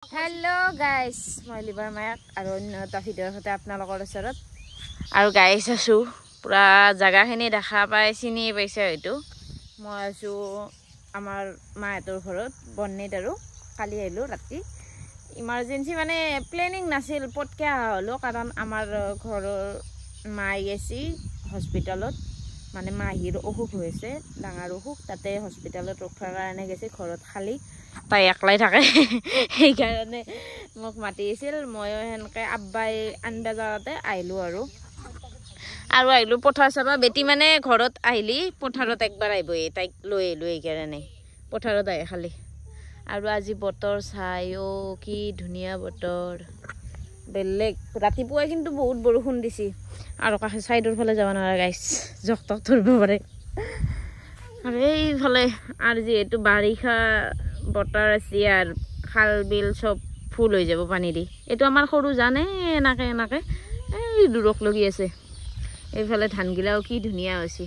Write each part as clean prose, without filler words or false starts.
Hello guys, মই liver মায়াক আৰু অন্য এটা ভিডিঅ'ৰ সৈতে আপোনালোকৰ ওচৰত আৰু গাইছ আছো পুৰা জাগাখিনি দেখা পাই চিনি পাইছে হয়তো মই আছো আমাৰ মাহঁতৰ ঘৰত বন্নেত আৰু কালি আহিলো ৰাতি ইমাৰ্জেন্সি মানে প্লেনিং নাছিল পটকে হলো কাৰণ আমাৰ ঘৰৰ মাই গেছি হস্পিটালত মানে মাহিৰ অসুখ হৈছে ডাঙৰ অসুখ তাতে হস্পিটালত ৰখাৰ কাৰণে গেছে ঘৰত খালি তাই একলাই থাকে এই কাৰণে মোক মাতি আছিল মই হেনকে আব্বাই আনবা যাওঁতে আহিলো আৰু আহিলো পথাৰ চাবা বেটি মানে ঘৰত আহিলি পথাৰত একবাৰ আহিব তাইক লৈ আহিলো এই কাৰণে পথাৰত আহে খালি আৰু আজি বতৰ চাইও কি ধুনীয়া বতৰ বেলেগ ৰাতিপুৱা কিন্তু বহুত বৰষুণ দিছি আৰু কাষে সাইডৰ ফালে যাব নোৱাৰা গাইছ জক তক ধৰিব পাৰে আৰু এইফালে আৰু যেহেতু বাৰিষা বতৰ আছে আৰ খাল বিল সব ফুল হৈ যাব পানী দি এটো আমাৰ সৰু জানে এনাকে এনাকে এই দূৰক লগি আছে এইফালে ধান গিলাও কি ধুনীয়া হৈছে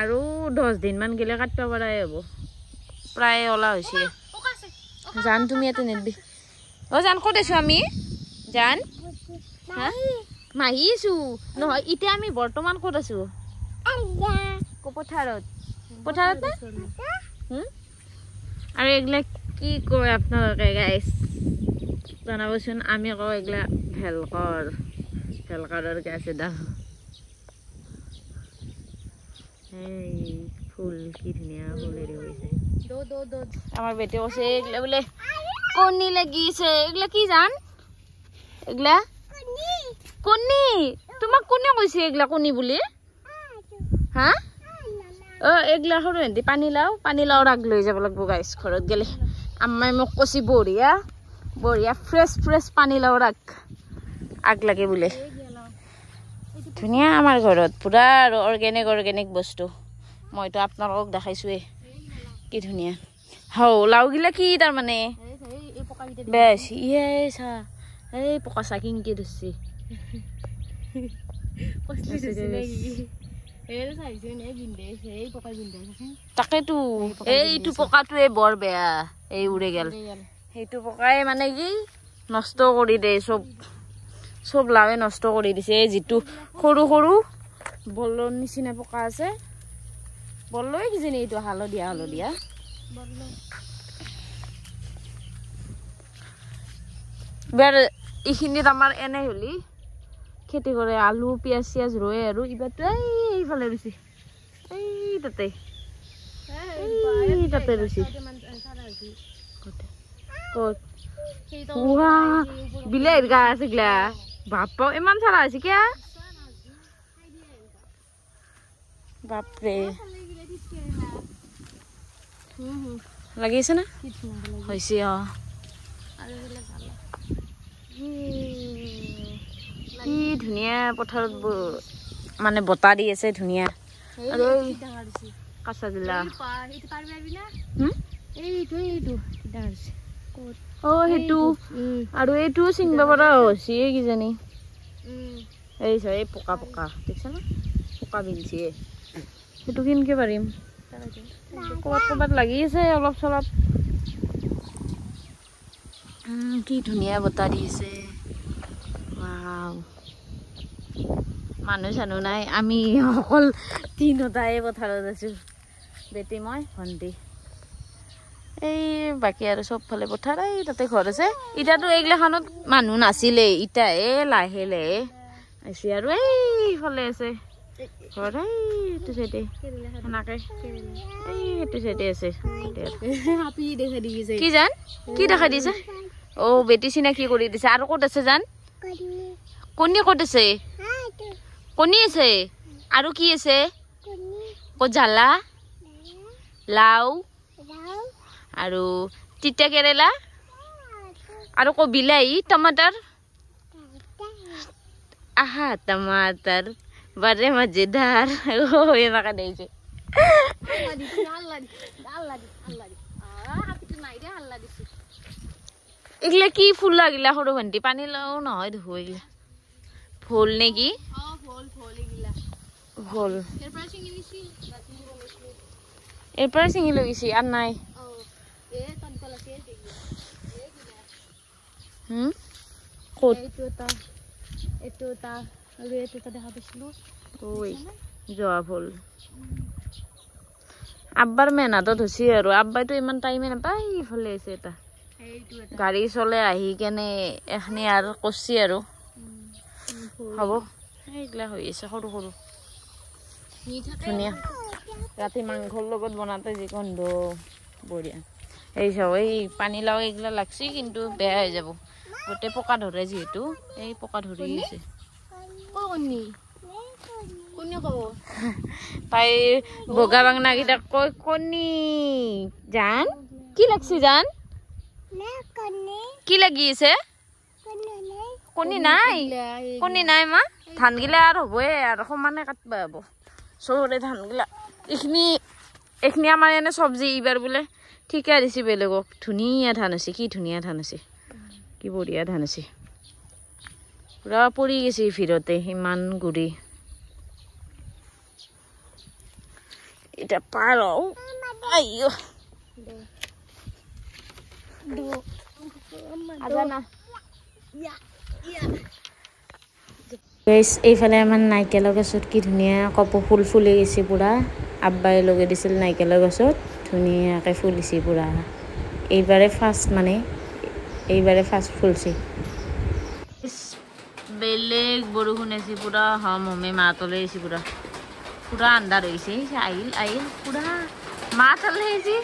আৰু 10 দিন মান গিলা কাটবা পৰাই হ'ব প্ৰায় ওলা হৈছে জান তুমি এতে নেদবি ও জান কত আছো আমি জান হ্যাঁ মাহিছো নহয় ইতে আমি বৰ্তমান কত আছো পথাৰত পথাৰত আৰু এগলা কি কয় আপোনালোকে গাইছ জানাবচোন আমি কওঁ এগলা ভেলকৰৰ গাছ এডাল এই ফুল কি ধুনীয়া ফুলেৰে হৈছে আমাৰ বেটি কৈছে এগলা বোলে কণী লাগিছে এগলা কি জান এগলা কণী তোমাক কোনে কৈছে এগলা কণী বুলি হা এগলা সৰু হেঁতি পানী লাও ৰাগ লৈ যাব লাগিব গাইছ ঘৰত গেলে আম্মাই মোক কৈছি বঢ়িয়া ফ্ৰেছ পানী লাও ৰাগ আগ লাগে বোলে ধুনীয়া আমাৰ ঘৰত পুৰা আৰু অৰ্গেনিক বস্তু মইতো আপোনালোকক দেখাইছোৱে কি ধুনীয়া হাও লাও গিলা কি তাৰ মানে বেছ ইয়ে চা এই পকা চা কিংকি ধৰছি তাকেতো এইটো পকাটোৱে বৰ বেয়া এই উৰে গেল সেইটো পকাই মানে কি নষ্ট কৰি দে সব লাৱে নষ্ট কৰি দিছে এই যিটো সৰু সৰু বলৰ নিচিনা পকা আছে বলই কিজানি এইটো হালধীয়া বেৰ এইখিনিত আমাৰ এনে হলি খেতি কৰে আলু পিয়াজ ৰোৱে আৰু ইবাৰটো এইফালে ৰুছি এই তাতে ৰুছি ক'ত বিলাহীৰ গাছ এগলা বাপ্পা ইমান চাৰা হৈছে কিয়া বাপৰে লাগিছে না হৈছে কি ধুনীয়া পথাৰত মানে বতাহ দি আছে ধুনীয়া আৰু কাঁচা জিলা সেইটো আৰু এইটো চিংবা পৰা হৈছে কিজানি এই পকা দেখিছা না পকা বিনছে সেইটো কিনকে পাৰিম ক'বাত লাগি আছে অলপ চলপ কি ধুনীয়া বতাহ দি আছে মানুহ চানুহ নাই আমি অকল তিনিটাই পথাৰত আছো বেটি মই ভণ্টি এই বাকী আৰু চব ফালে পথাৰ এই তাতে ঘৰ আছে ইটাতো এইগিলাখানত মানুহ নাছিলে ইটা লাহে আছে আৰু এইফালে আছে ঘৰ এইটো চাইডে সেনেকে এইটো চাইডে আছে কি জান কি দেখা দিছে বেটি চিনাকি কৰি দিছে আৰু ক'ত আছে জান কণী ক'ত আছে কণী আছে আৰু কি আছে ক'ত জ্বালা লাও আৰু তিতা কেৰেলা আৰু ক বিলাহী টমাটাৰ আহা টমাটাৰ বাৰে মজেদাৰ এনেকা দেখিছে এগলা কি ফুল লাগিলা সৰু ভণ্টি পানী লাও নহয় দেখো এগলা ভোল নেকি ভোল এৰপৰে চিঙি লৈ গেছি আৰ নাই ক'ত এইটো এটা আৰু এইটো এটা দেখা পাইছিলোঁ ঐ জবা ফুল আব্বাৰ মেহনতত হৈছে আৰু আব্বাইতো ইমান টাইমে নাপায় ইফালে আছে এটা গাড়ী চলে আহি কেনে এখনি আৰু কৰছি আৰু হ'ব এইগিলা হৈ আছে সৰু সৰু ধুনীয়া ৰাতি মাংসৰ লগত বনাওঁতে যি গন্ধ বঢ়িয়া এই চাব এই পানীলাও এইগিলা লাগছি কিন্তু বেয়া হৈ যাব গোটেই পকা ধৰে যিহেতু এই পকা ধৰি আছে তাই বগা বাংনা কেইটা কয় কণী জান কি লাগছি জান কি লাগি আছে কণী নাই মা ধান গিলা আৰু হ'বয়ে আৰু সমানে কাটবা হ'ব চবৰে ধান গিলা এইখিনি আমাৰ এনে চব্জি এইবাৰ বোলে ঠিকা দিছে বেলেগক ধুনীয়া ধান আছে কি ধুনীয়া ধান আছে কি বঢ়িয়া ধান আছে পুৰা পৰি গৈছে ভিৰতে ইমান গুৰি এটা পাৰ আইও এইফালে আমাৰ নাৰিকলৰ গছত কি ধুনীয়া কপৌ ফুল ফুলি গৈছে পুৰা আব্বাই লগাই দিছিল নাৰিকলৰ গছত ধুনীয়াকৈ ফুলিছে পুৰা এইবাৰে ফাৰ্ষ্ট ফুলছে বেলেগ বৰষুণ আছে পুৰা হমে মাতলে আহিছে পুৰা আন্ধাৰ হৈছে আহিল পুৰা মাতলে আহিছে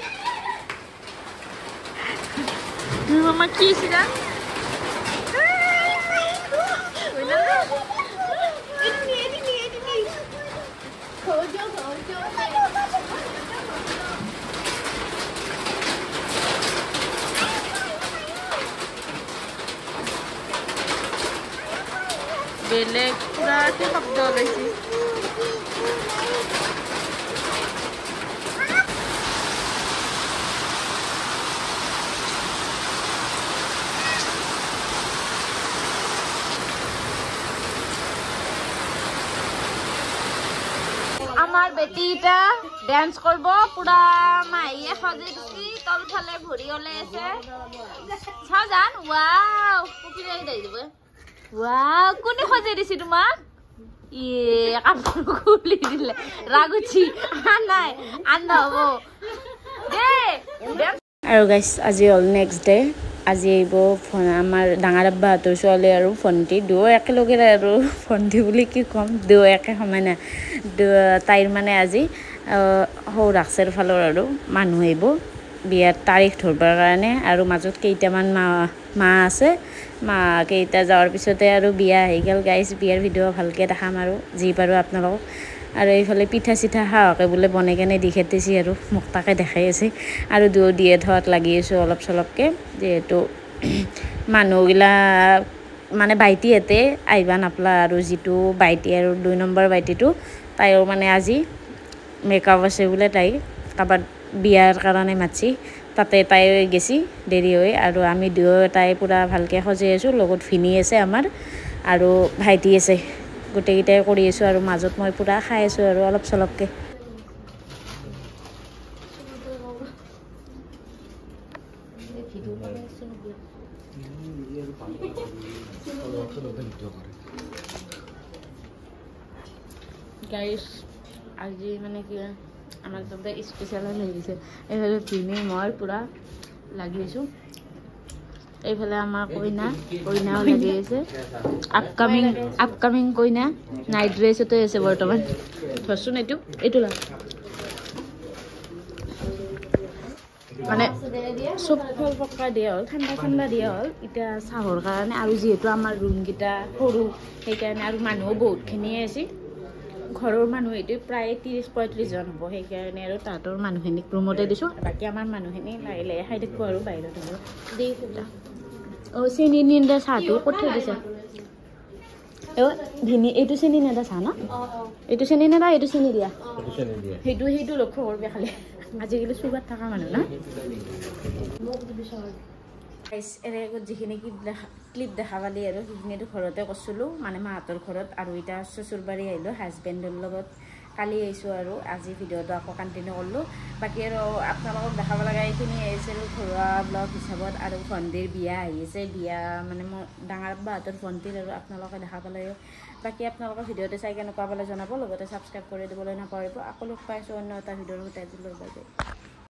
মামা কি আছে না বেলেগ পুৰা শব্দ ওলাইছে আমার বেটিটা ডান্স করব পুরা মাইয়ে সজে দিছি তলফালে ভরি ওলাই আছে চাও জান ওয়াও পুকিরে দেই দিব ওয়াও কোনে সজে দিছি তোমাক ইয়ে কাপড় খুলি দিলে রাগুছি নাই আন্দা হবো দে আৰু গাইস আজি অল নেক্সট ডে আজি এইব আমাৰ ডাঙৰ আব্বাহঁতৰ ছোৱালী আৰু ভণ্টি দুয়ো একেলগে আৰু ভণ্টি বুলি কি ক'ম দুয়ো একে সমানে তাইৰ মানে আজি সৌ ৰাসৰ ফালৰ আৰু মানুহ আহিব বিয়াৰ তাৰিখ ধৰবৰ কাৰণে আৰু মাজত কেইটামান মাহ আছে কেইটা যোৱাৰ পিছতে আৰু বিয়া আহি গ'ল গাইছ বিয়াৰ ভিডিঅ' ভালকৈ দেখাম আৰু যি পাৰোঁ আপোনালোকক আৰু এইফালে পিঠা চিঠা সাহকে বোলে বনাই কেনে দি খেতিছি আৰু মোক তাকে দেখাই আছে আৰু দিয়ে ধোৱাত লাগি আছোঁ অলপ চলপকৈ যিহেতু মানুহগিলা মানে বাইটিহঁতে আহিবা নাপলা আৰু যিটো বাইটি আৰু 2 নম্বৰ বাইটিটো তাইও মানে আজি মেকআপ আছে বোলে তাই কাৰোবাৰ বিয়াৰ কাৰণে মাতছি তাতে তাই গেছি দেৰি হৈ আৰু আমি তাই পুৰা ভালকৈ সজাই আছোঁ লগত ভিনি আছে আমাৰ আৰু ভাইটি আছে গোটেইকেইটাই কৰি আছোঁ আৰু মাজত মই পুৰা খাই আছোঁ আৰু অলপ চলপকৈ গাইছ আজি মানে কি আমাৰ তাতে স্পেচিয়েল হৈ গৈছে এইফালে ভিনি মই পুৰা লাগি আছোঁ এইফালে আমাৰ কইনাও লাগি আছে আপকামিং কইনা নাইট ড্ৰেছতে আছে বৰ্তমান ধৰচোন এইটো মানে চব ফল পকা দিয়া হ'ল ঠাণ্ডা দিয়া হ'ল এতিয়া চাহৰ কাৰণে আৰু যিহেতু আমাৰ ৰুমকেইটা সৰু সেইকাৰণে আৰু মানুহো বহুতখিনিয়ে আছে ঘৰৰ মানুহ এইটো প্ৰায় 30-35 জন হ'ব সেইকাৰণে আৰু তাহাঁতৰ মানুহখিনিক ৰুমতে দিছোঁ বাকী আমাৰ মানুহখিনি লাহে লাহে খাই থাকিব আৰু বাহিৰত হ'ব চেনি নিন্দা চাহটো ক'ত থৈ দিছে ভিনি এইটো চেনি নেদা চাহ ন এইটো চেনি নেদা এইটো চেনি দিয়া সেইটো লক্ষ্য কৰবি খালি আজিকালি চুগাৰ থকা মানুহ না যিখিনি ক্লিপ দেখা পালি আৰু সেইখিনিতো ঘৰতে কৰিছিলোঁ মানে মাহঁতৰ ঘৰত আৰু এতিয়া শ্বশুৰবাৰী আহিলোঁ হাজবেণ্ডৰ লগত কালি আহিছোঁ আৰু আজি ভিডিঅ'টো আকৌ কণ্টিনিউ কৰিলোঁ বাকী আৰু আপোনালোকক দেখাব লগা এইখিনি আহিছিল ঘৰুৱা ব্লগ হিচাপত আৰু ভণ্টিৰ বিয়া আহিছে বিয়া মানে মোৰ ডাঙৰ বাহঁতৰ ভণ্টিৰ আৰু আপোনালোকে দেখা পালে বাকী আপোনালোকৰ ভিডিঅ'টো চাই কেনেকুৱা পালে জনাব লগতে ছাবস্ক্ৰাইব কৰি দিবলৈ নাপাহৰিব আকৌ লগ পাইছোঁ অন্য এটা ভিডিঅ'ৰ সৈতে বাই বাই